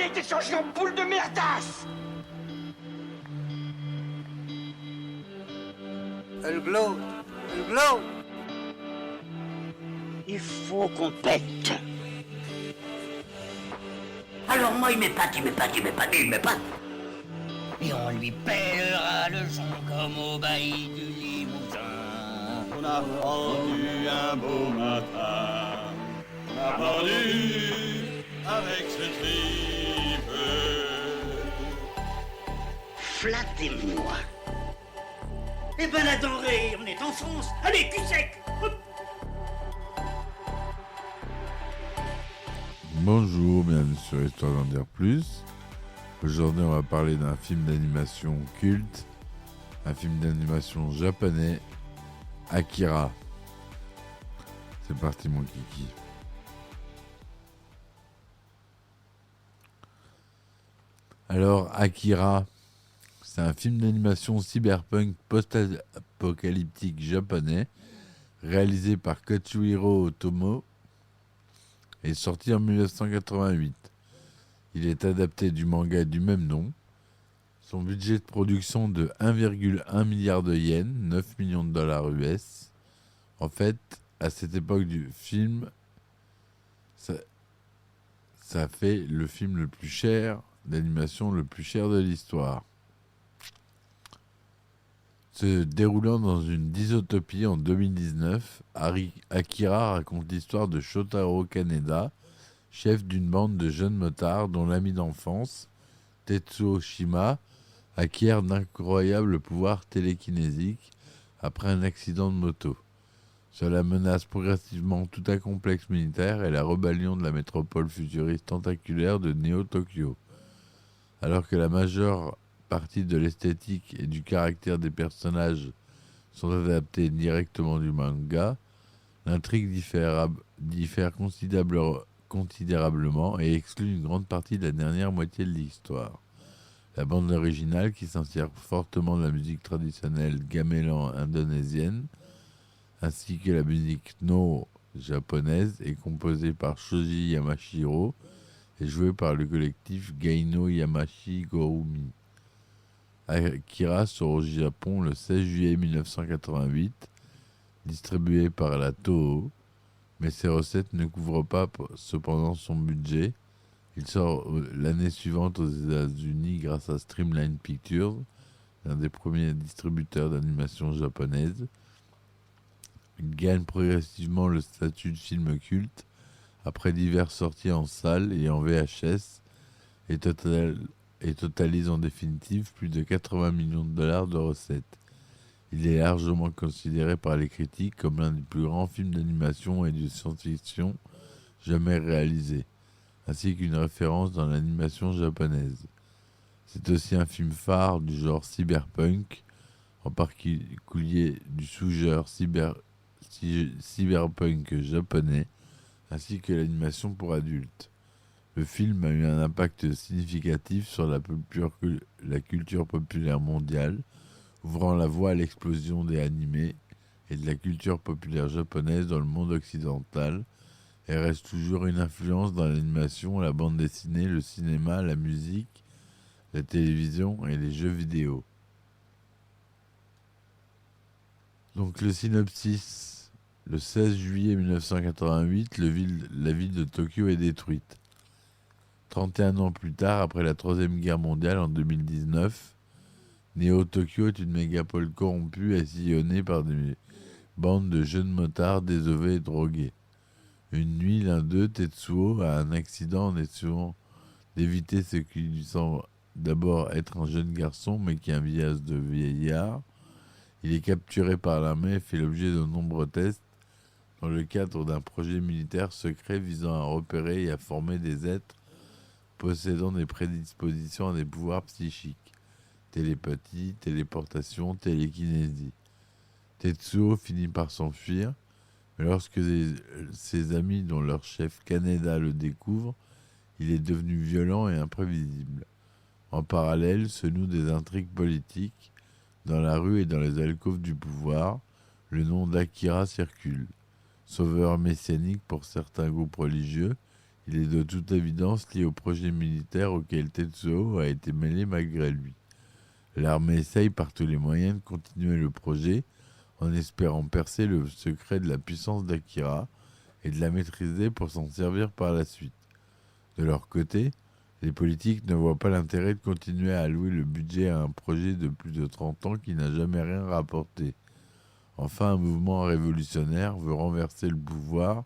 a été changé en boule de merdasse. Elle glow. Elle glow. Il faut qu'on pète. Alors moi, il m'épate. Et on lui pèlera le son comme au bailli du Limousin. On a pendu un beau matin, on a pendu avec ce tripe. Flattez-moi. Eh ben la denrée, on est en France. Allez, cul sec. Hop. Bonjour, bienvenue sur Histoire d'en dire plus. Aujourd'hui, on va parler d'un film d'animation culte, un film d'animation japonais, Akira. C'est parti, mon kiki. Alors, Akira, c'est un film d'animation cyberpunk post-apocalyptique japonais, réalisé par Katsuhiro Otomo et sorti en 1988. Il est adapté du manga du même nom. Son budget de production de 1,1 milliard de yens, 9 millions de dollars US. En fait, à cette époque du film, ça fait le film le plus cher d'animation, le plus cher de l'histoire. Se déroulant dans une dystopie en 2019, Akira raconte l'histoire de Shotaro Kaneda, chef d'une bande de jeunes motards dont l'ami d'enfance, Tetsuo Shima, acquiert d'incroyables pouvoirs télékinésiques après un accident de moto. Cela menace progressivement tout un complexe militaire et la rébellion de la métropole futuriste tentaculaire de Neo-Tokyo. Alors que la majeure partie de l'esthétique et du caractère des personnages sont adaptés directement du manga, l'intrigue diffère considérablement et exclut une grande partie de la dernière moitié de l'histoire. La bande originale, qui s'inspire fortement de la musique traditionnelle gamelan indonésienne, ainsi que la musique no japonaise, est composée par Shoji Yamashiro et jouée par le collectif Gaino Yamashi Gorumi. Akira sort au Japon le 16 juillet 1988, distribué par la Toho, mais ses recettes ne couvrent pas cependant son budget. Il sort l'année suivante aux États-Unis grâce à Streamline Pictures, l'un des premiers distributeurs d'animation japonaise. Il gagne progressivement le statut de film culte après diverses sorties en salle et en VHS et totalise en définitive plus de 80 millions de dollars de recettes. Il est largement considéré par les critiques comme l'un des plus grands films d'animation et de science-fiction jamais réalisés, ainsi qu'une référence dans l'animation japonaise. C'est aussi un film phare du genre cyberpunk, en particulier du sous-genre cyberpunk japonais, ainsi que l'animation pour adultes. Le film a eu un impact significatif sur la culture populaire mondiale, ouvrant la voie à l'explosion des animés et de la culture populaire japonaise dans le monde occidental, et reste toujours une influence dans l'animation, la bande dessinée, le cinéma, la musique, la télévision et les jeux vidéo. Donc le synopsis: le 16 juillet 1988, la ville de Tokyo est détruite. 31 ans plus tard, après la Troisième Guerre mondiale en 2019, Neo-Tokyo est une mégapole corrompue et sillonnée par des bandes de jeunes motards désœuvrés et drogués. Une nuit, l'un d'eux, Tetsuo, a un accident en essayant d'éviter ce qui lui semble d'abord être un jeune garçon, mais qui a un visage de vieillard. Il est capturé par l'armée et fait l'objet de nombreux tests dans le cadre d'un projet militaire secret visant à repérer et à former des êtres possédant des prédispositions à des pouvoirs psychiques. Télépathie, téléportation, télékinésie. Tetsuo finit par s'enfuir, mais lorsque ses amis, dont leur chef Kaneda, le découvrent, il est devenu violent et imprévisible. En parallèle, se nouent des intrigues politiques. Dans la rue et dans les alcôves du pouvoir, le nom d'Akira circule. Sauveur messianique pour certains groupes religieux, Il est de toute évidence lié au projet militaire auquel Tetsuo a été mêlé malgré lui. L'armée essaye par tous les moyens de continuer le projet en espérant percer le secret de la puissance d'Akira et de la maîtriser pour s'en servir par la suite. De leur côté, les politiques ne voient pas l'intérêt de continuer à allouer le budget à un projet de plus de 30 ans qui n'a jamais rien rapporté. Enfin, un mouvement révolutionnaire veut renverser le pouvoir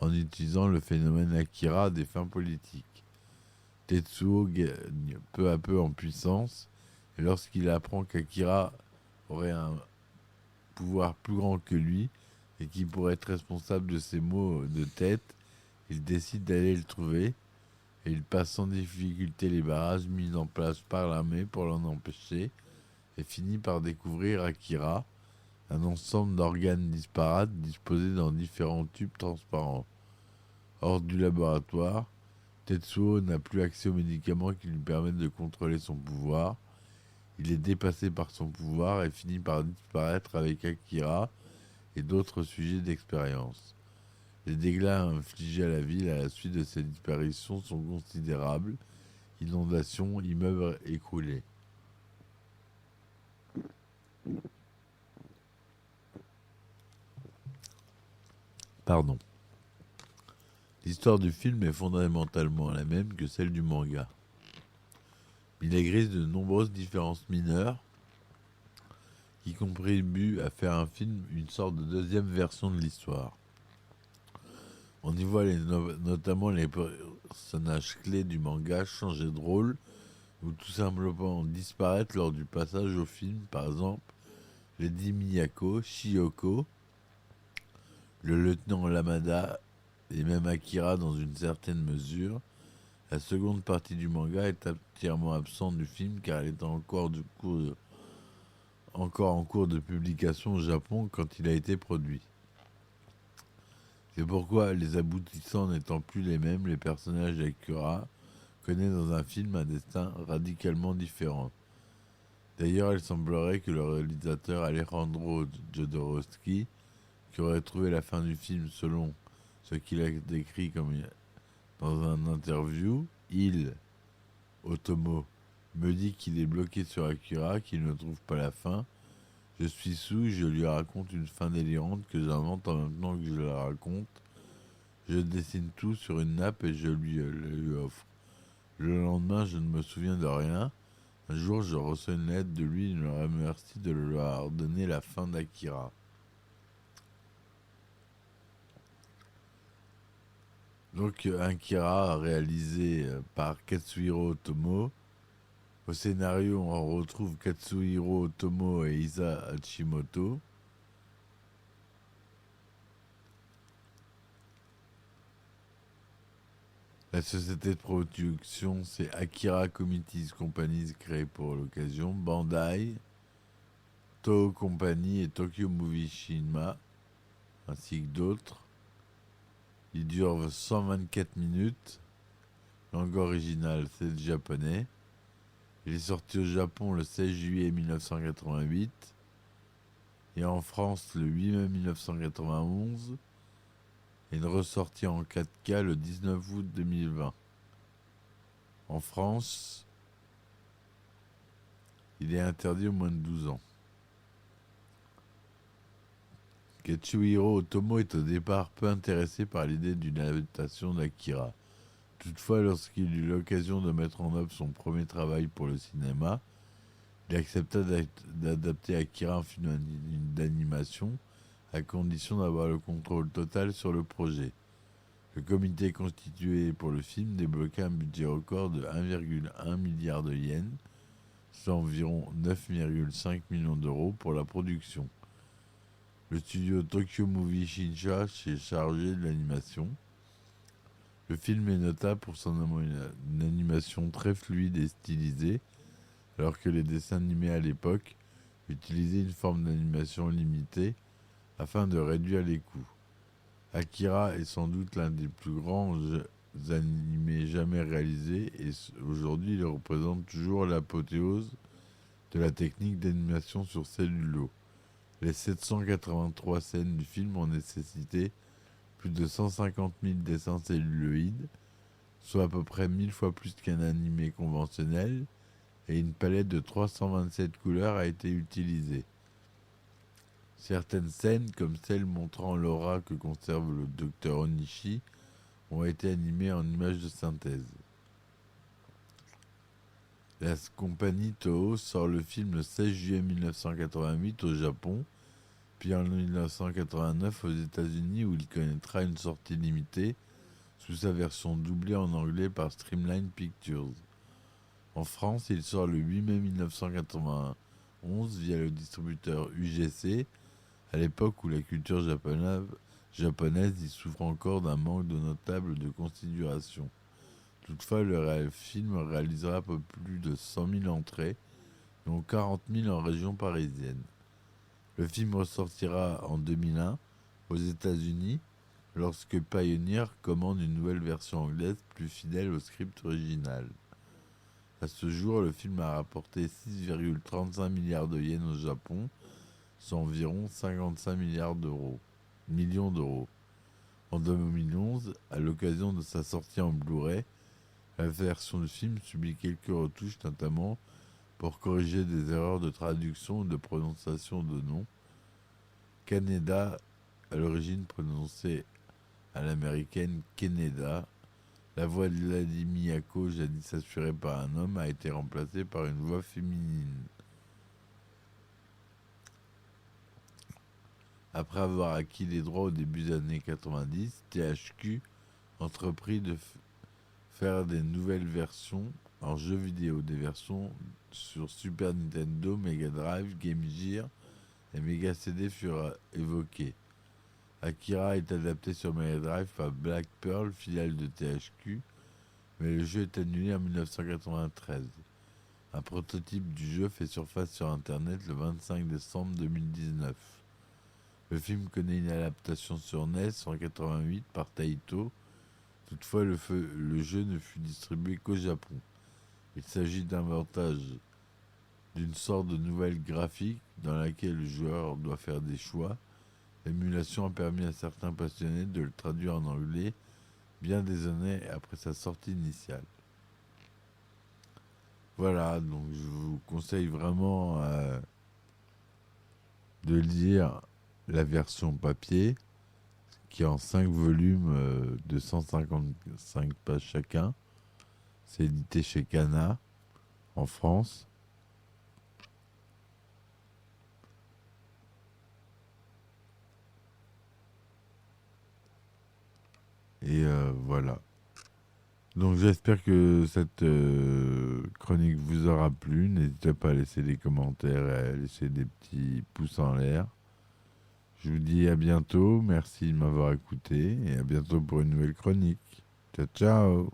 en utilisant le phénomène Akira à des fins politiques. Tetsuo gagne peu à peu en puissance, et lorsqu'il apprend qu'Akira aurait un pouvoir plus grand que lui et qui pourrait être responsable de ses maux de tête, il décide d'aller le trouver et il passe sans difficulté les barrages mis en place par l'armée pour l'en empêcher et finit par découvrir Akira, un ensemble d'organes disparates disposés dans différents tubes transparents. Hors du laboratoire, Tetsuo n'a plus accès aux médicaments qui lui permettent de contrôler son pouvoir. Il est dépassé par son pouvoir et finit par disparaître avec Akira et d'autres sujets d'expérience. Les dégâts infligés à la ville à la suite de ces disparitions sont considérables. Inondations, immeubles écroulés. Pardon. L'histoire du film est fondamentalement la même que celle du manga. Il existe de nombreuses différences mineures qui contribuent à faire un film une sorte de deuxième version de l'histoire. On y voit notamment les personnages clés du manga changer de rôle ou tout simplement disparaître lors du passage au film, par exemple Lady Miyako, Shiyoko, le lieutenant Lamada et même Akira dans une certaine mesure. La seconde partie du manga est entièrement absente du film car elle est encore en cours de publication au Japon quand il a été produit. C'est pourquoi, les aboutissants n'étant plus les mêmes, les personnages d'Akira connaissent dans un film un destin radicalement différent. D'ailleurs, il semblerait que le réalisateur Alejandro Jodorowsky, qui aurait trouvé la fin du film selon ce qu'il a décrit comme dans un interview, Otomo, me dit qu'il est bloqué sur Akira, qu'il ne trouve pas la fin. Je suis sous, je lui raconte une fin délirante que j'invente en même temps que je la raconte. Je dessine tout sur une nappe et je lui offre. Le lendemain, je ne me souviens de rien. Un jour, je reçois une lettre de lui, il me remercie de lui avoir donné la fin d'Akira. Donc, Akira, réalisé par Katsuhiro Otomo. Au scénario, on retrouve Katsuhiro Otomo et Isa Hashimoto. La société de production, c'est Akira Committees Companies, créée pour l'occasion, Bandai, Toho Company et Tokyo Movie Cinema, ainsi que d'autres. Il dure 124 minutes. Langue originale, c'est le japonais. Il est sorti au Japon le 16 juillet 1988 et en France le 8 mai 1991 et une ressortie en 4K le 19 août 2020. En France, il est interdit aux moins de 12 ans. Katsuhiro Otomo est au départ peu intéressé par l'idée d'une adaptation d'Akira. Toutefois, lorsqu'il eut l'occasion de mettre en œuvre son premier travail pour le cinéma, il accepta d'adapter Akira en film d'animation, à condition d'avoir le contrôle total sur le projet. Le comité constitué pour le film débloqua un budget record de 1,1 milliard de yens, soit environ 9,5 millions d'euros pour la production. Le studio Tokyo Movie Shinsha s'est chargé de l'animation. Le film est notable pour son animation très fluide et stylisée, alors que les dessins animés à l'époque utilisaient une forme d'animation limitée afin de réduire les coûts. Akira est sans doute l'un des plus grands animés jamais réalisés et aujourd'hui il représente toujours l'apothéose de la technique d'animation sur cellulo. Les 783 scènes du film ont nécessité plus de 150 000 dessins celluloïdes soit à peu près 1000 fois plus qu'un animé conventionnel, et une palette de 327 couleurs a été utilisée. Certaines scènes, comme celle montrant l'aura que conserve le docteur Onishi, ont été animées en images de synthèse. La compagnie Toho sort le film le 16 juillet 1988 au Japon, puis en 1989 aux États-Unis où il connaîtra une sortie limitée sous sa version doublée en anglais par Streamline Pictures. En France, il sort le 8 mai 1991 via le distributeur UGC, à l'époque où la culture japonaise y souffre encore d'un manque de notable de considération. Toutefois, le film réalisera un peu plus de 100 000 entrées, dont 40 000 en région parisienne. Le film ressortira en 2001 aux États-Unis lorsque Pioneer commande une nouvelle version anglaise plus fidèle au script original. À ce jour, le film a rapporté 6,35 milliards de yens au Japon, soit environ 55 millions d'euros. En 2011, à l'occasion de sa sortie en Blu-ray, la version du film subit quelques retouches, notamment pour corriger des erreurs de traduction ou de prononciation de noms. Kaneda, à l'origine prononcée à l'américaine Keneda, la voix de Lady Miyako, jadis assurée par un homme, a été remplacée par une voix féminine. Après avoir acquis les droits au début des années 90, THQ entreprit de faire des nouvelles versions en jeux vidéo, des versions sur Super Nintendo, Mega Drive, Game Gear et Mega CD furent évoquées. Akira est adapté sur Mega Drive par Black Pearl, filiale de THQ, mais le jeu est annulé en 1993. Un prototype du jeu fait surface sur Internet le 25 décembre 2019. Le film connaît une adaptation sur NES en 1988 par Taito. Toutefois, le jeu ne fut distribué qu'au Japon. Il s'agit d'une sorte de nouvelle graphique dans laquelle le joueur doit faire des choix. L'émulation a permis à certains passionnés de le traduire en anglais bien des années après sa sortie initiale. Voilà, donc je vous conseille vraiment de lire la version papier, qui est en 5 volumes de 155 pages chacun. C'est édité chez Kana, en France. Et voilà. Donc j'espère que cette chronique vous aura plu. N'hésitez pas à laisser des commentaires et à laisser des petits pouces en l'air. Je vous dis à bientôt. Merci de m'avoir écouté. Et à bientôt pour une nouvelle chronique. Ciao, ciao.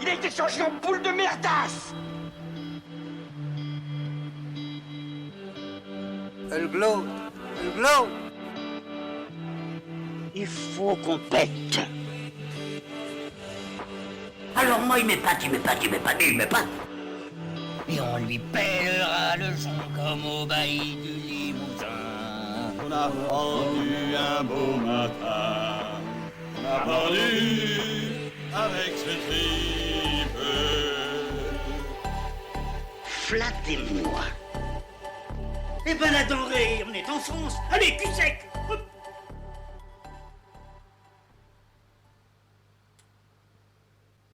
Il a été changé en boule de merdasse. Elle glow. Elle glow. Il faut qu'on pète. Alors moi, il m'épate. Et on lui pèlera le son comme au bailli du Limousin. On a pendu un beau matin, on a pendu avec ce tripe. Flattez-moi. Eh ben la denrée, on est en France. Allez, cul sec.